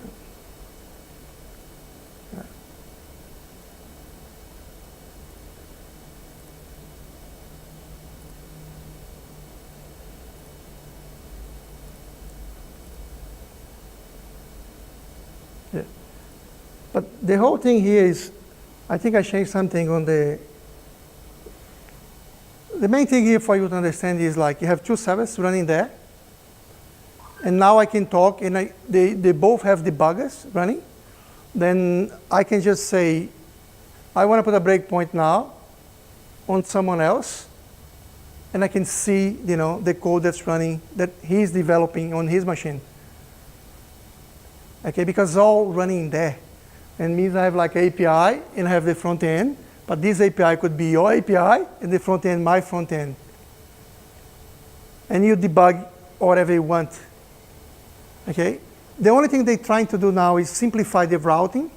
Yeah. Yeah. But the whole thing here is, I think I changed something on the main thing here for you to understand is like you have two servers running there. And now I can talk, and they both have debuggers running. Then I can just say, I want to put a breakpoint now on someone else, and I can see, the code that's running that he's developing on his machine. Okay, because it's all running there, and means I have like API and I have the front end, but this API could be your API and the front end my front end, and you debug whatever you want. Okay, the only thing they're trying to do now is simplify the routing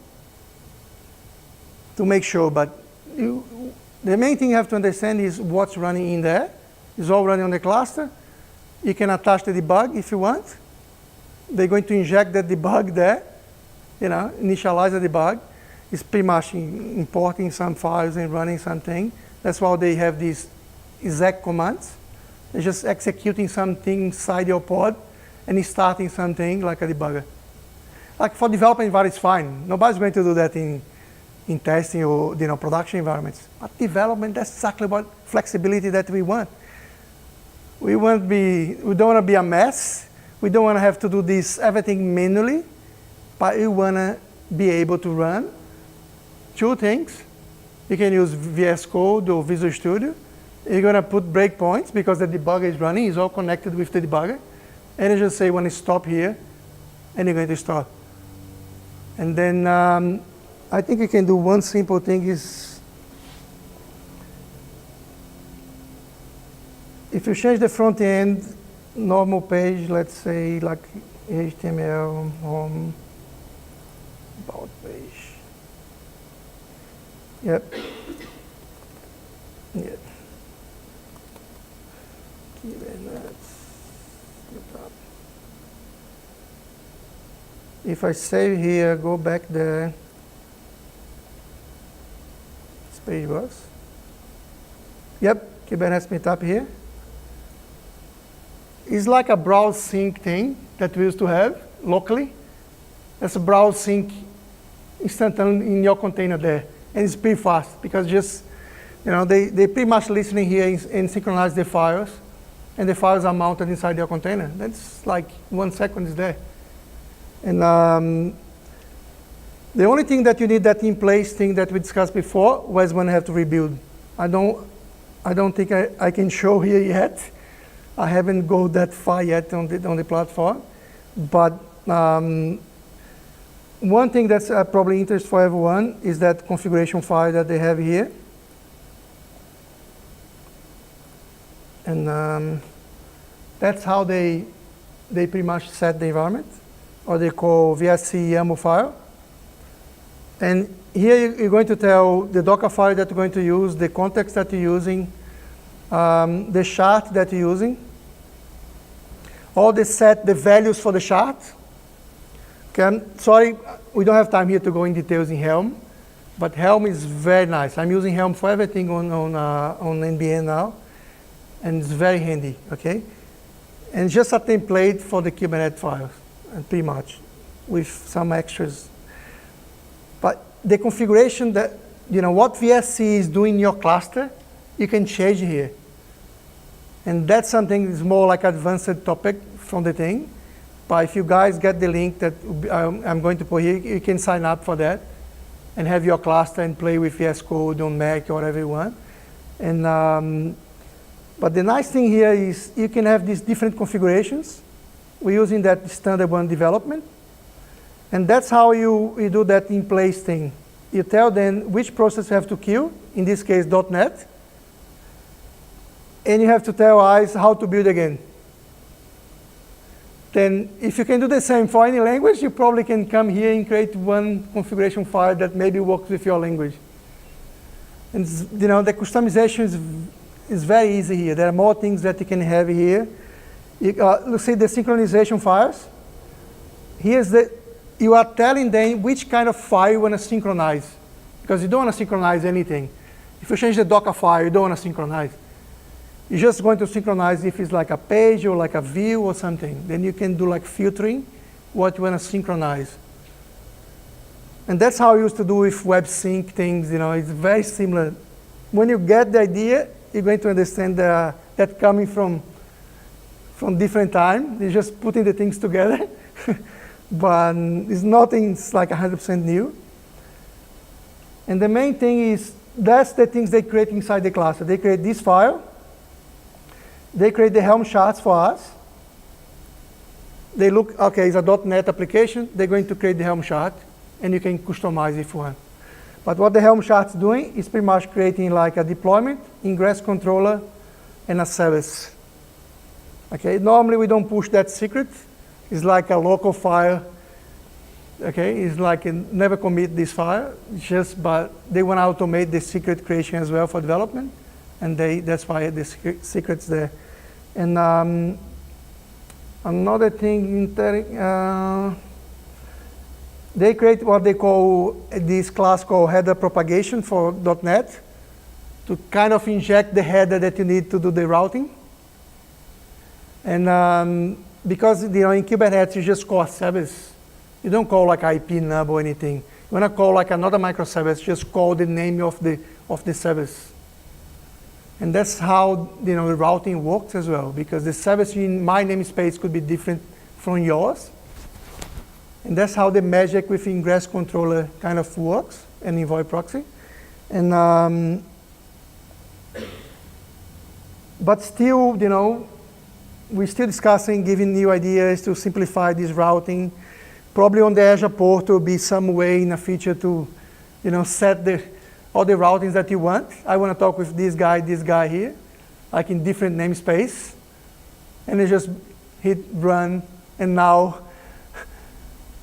to make sure, but the main thing you have to understand is what's running in there. It's all running on the cluster. You can attach the debug if you want. They're going to inject that debug there, initialize the debug. is pretty much importing some files and running something. That's why they have these exec commands. They're just executing something inside your pod and starting something like a debugger. Like for development environment, it's fine. Nobody's going to do that in testing or production environments. But development, that's exactly what flexibility that we want. We don't want to be a mess. We don't want to have to do everything manually, but we want to be able to run two things. You can use VS Code or Visual Studio. You're going to put breakpoints because the debugger is running. It's all connected with the debugger. And you just say when you stop here, and you're going to stop. And then I think you can do one simple thing is, if you change the front end, normal page, let's say like HTML, home, about page. Yep. Yep. If I save here, go back there, this page was. Yep, Kubernetes Meetup here. It's like a browse sync thing that we used to have locally. That's a browse sync instantaneously in your container there. And it's pretty fast because just, they pretty much listening here and synchronize the files. And the files are mounted inside your container. That's like 1 second is there. And the only thing that you need that in place thing that we discussed before was when you have to rebuild. I don't think I can show here yet. I haven't gone that far yet on the platform. But one thing that's probably interest for everyone is that configuration file that they have here. And that's how they pretty much set the environment, or they call VSC YAML file. And here you're going to tell the Docker file that you're going to use, the context that you're using, the chart that you're using, all the values for the chart. Okay, I'm sorry, we don't have time here to go in details in Helm, but Helm is very nice. I'm using Helm for everything on NBN now, and it's very handy, okay? And just a template for the Kubernetes files, and pretty much, with some extras. But the configuration that, what VSC is doing in your cluster, you can change here. And that's something that's more like advanced topic from the thing. But if you guys get the link that I'm going to put here, you can sign up for that and have your cluster and play with VS Code on Mac or whatever you want. And, but the nice thing here is you can have these different configurations. We're using that standard one development. And that's how you do that in place thing. You tell them which process you have to kill, in this case .NET, and you have to tell ICE how to build again. Then if you can do the same for any language, you probably can come here and create one configuration file that maybe works with your language. And the customization is very easy here. There are more things that you can have here. Let's see the synchronization files. You are telling them which kind of file you want to synchronize, because you don't want to synchronize anything. If you change the Docker file, you don't want to synchronize. You're just going to synchronize if it's like a page or like a view or something. Then you can do like filtering what you want to synchronize. And that's how I used to do with web sync things. It's very similar. When you get the idea, you're going to understand that coming from different time. You're just putting the things together. But it's nothing like 100% new. And the main thing is, that's the things they create inside the cluster. They create this file. They create the Helm charts for us. They look, okay, it's a .NET application. They're going to create the Helm chart, and you can customize if you want. But what the Helm chart's doing is pretty much creating like a deployment, ingress controller, and a service. Okay, normally we don't push that secret. It's like a local file. Okay, it's like never commit this file. But they want to automate the secret creation as well for development, and that's why the secret's there. And another thing, they create what they call this class called header propagation for .NET to kind of inject the header that you need to do the routing. And because in Kubernetes you just call a service, you don't call like IP nub or anything. You want to call like another microservice, just call the name of the service. And that's how the routing works as well, because the service in my namespace could be different from yours. And that's how the magic with ingress controller kind of works, and envoy proxy. And but still, we're still discussing, giving new ideas to simplify this routing. Probably on the Azure port will be some way in a feature to, set all the routings that you want. I want to talk with this guy here, like in different namespace. And you just hit run, and now,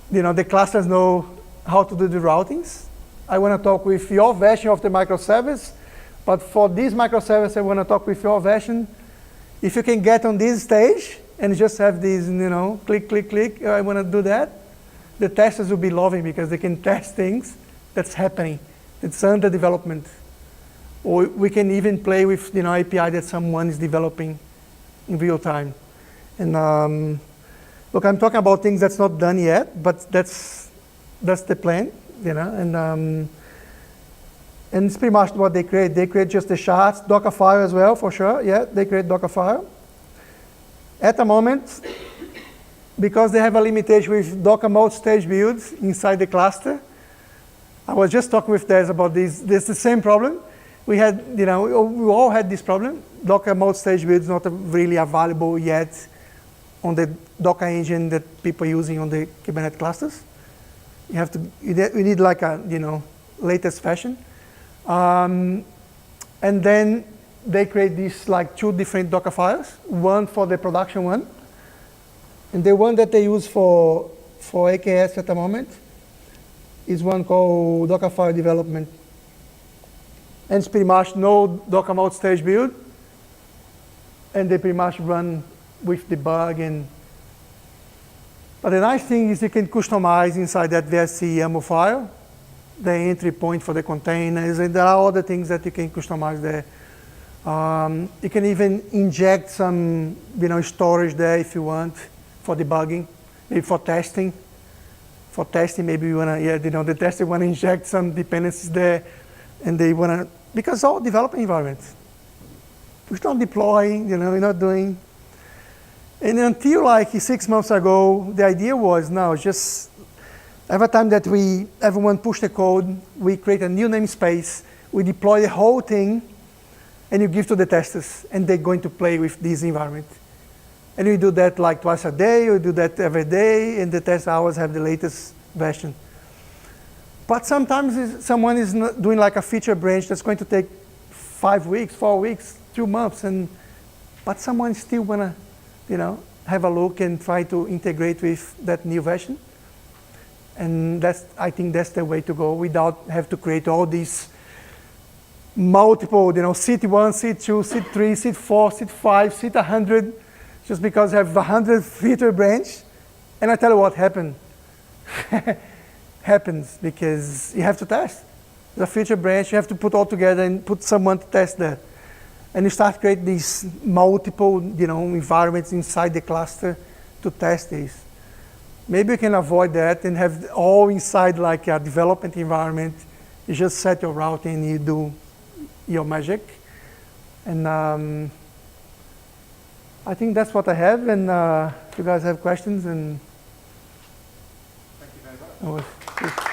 the clusters know how to do the routings. I want to talk with your version of the microservice, but for this microservice, I want to talk with your version. If you can get on this stage and just have these, click, click, click, I want to do that, the testers will be loving because they can test things that's happening. It's under development. Or we can even play with API that someone is developing in real time. And look, I'm talking about things that's not done yet, but that's the plan, and it's pretty much what they create. They create just the shards, Dockerfile as well, for sure. Yeah, they create Dockerfile. At the moment, because they have a limitation with Docker mode stage builds inside the cluster, I was just talking with Des about this. There's the same problem. We had, we all had this problem. Docker mode stage builds not really available yet on the Docker engine that people are using on the Kubernetes clusters. You need like a, latest version. And then they create these like 2 different Docker files, one for the production one, and the one that they use for AKS at the moment is one called Dockerfile development. And it's pretty much no Docker mode stage build, and they pretty much run with debug. But the nice thing is you can customize inside that VSC YAML file the entry point for the containers, and there are other things that you can customize there. You can even inject some storage there if you want for debugging, maybe for testing. For testing, maybe you want to, the tester want to inject some dependencies there, and they want to, because all development environments. We're not deploying, we're not doing. And until like 6 months ago, the idea was now just every time that everyone push the code, we create a new namespace, we deploy the whole thing, and you give to the testers, and they're going to play with this environment. And we do that like twice a day, we do that every day, and the test hours have the latest version. But sometimes someone is doing like a feature branch that's going to take 5 weeks, 4 weeks, 2 months, but someone still want to, have a look and try to integrate with that new version. And I think that's the way to go without have to create all these multiple, seat 1, seat 2, seat 3, seat 4, seat 5, seat 100, just because I have 100 feature branch. And I tell you what happened. Happens because you have to test. The feature branch, you have to put all together and put someone to test that. And you start creating these multiple, environments inside the cluster to test this. Maybe you can avoid that and have all inside like a development environment. You just set your routing and you do your magic. And I think that's what I have. And if you guys have questions, and
Thank you very much.